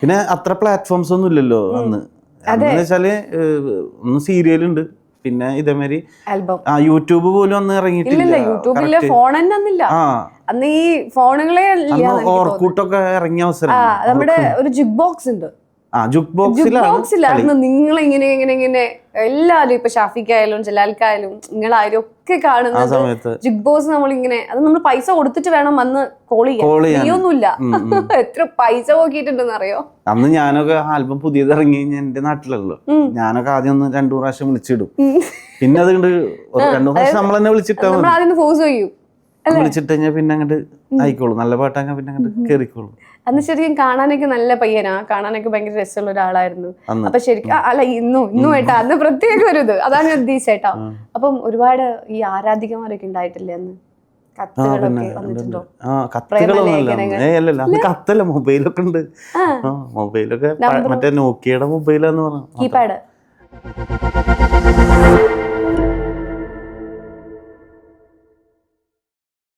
പിന്നെ അത്ര പ്ലാറ്റ്ഫോംസ് ഒന്നും ഇല്ലല്ലോ അന്ന്. എന്ന് വെച്ചാല് ഒന്ന് സീരിയലുണ്ട്, പിന്നെ ഇതേമാതിരി യൂട്യൂബ് പോലും അന്ന് ഇറങ്ങിയിട്ടില്ല. യൂട്യൂബില് ഫോൺ തന്നെ ഒന്നില്ല അന്ന്, ഈ ഫോണുകളെ ഓർക്കൂട്ടൊക്കെ ഇറങ്ങിയ അവസരം. നമ്മുടെ ഒരു ജിഗ് ബോക്സ് ഉണ്ട്, ബോക്സിലായിരുന്നു നിങ്ങളിങ്ങനെ ഇങ്ങനെ ഇങ്ങനെ എല്ലാരും, ഇപ്പൊ ഷാഫിക്കായാലും ജലാൽക്കായാലും നിങ്ങളായാലും ഒക്കെ കാണുന്നത് ജിഗ് ബോക്സ്. നമ്മളിങ്ങനെ അത് നമ്മൾ പൈസ കൊടുത്തിട്ട് വേണം വന്ന് കോൾ ചെയ്യാൻ, നീയൊന്നുമില്ല. എത്ര പൈസ നോക്കിയിട്ടുണ്ടെന്ന് അറിയോ? അന്ന് ഞാനൊക്കെ ആൽബം പുതിയത് ഇറങ്ങി എന്റെ നാട്ടിലല്ലോ, ഞാനൊക്കെ ആദ്യം ഒന്ന് 2 പ്രാവശ്യം വിളിച്ചിടും, പിന്നെ അത് 2 പ്രാവശ്യം നമ്മൾ തന്നെ വിളിച്ചിട്ട് ഫോഴ്സ് ചെയ്യും, വിളിച്ചിട്ട് കഴിഞ്ഞാൽ പിന്നെ അങ്ങോട്ട് ആയിക്കോളൂ, നല്ല പാട്ടാക്കാൻ പിന്നെ അങ്ങോട്ട് കേറിക്കോളൂ. അന്ന് ശരിക്കും കാണാനൊക്കെ നല്ല പയ്യനാ, കാണാനൊക്കെ ഭയങ്കര രസമുള്ള ഒരാളായിരുന്നു. അപ്പൊ ശരിക്കും അല്ല ഇന്നും ഏട്ടാ അന്ന് പ്രത്യേക ഒരു ഇത്, അതാണ് ഞാൻ ഉദ്ദേശിച്ചേട്ടാ. അപ്പം ഒരുപാട് ഈ ആരാധികമാരൊക്കെ ഉണ്ടായിട്ടില്ലേ അന്ന്? കത്തുകളൊക്കെ വന്നിട്ടുണ്ടോ? കത്തല്ല, മൊബൈലൊക്കെ ഉണ്ട്. മൊബൈലൊക്കെ മറ്റേ നോക്കിയയുടെ മൊബൈലാന്ന് പറഞ്ഞു, കീപാഡ്.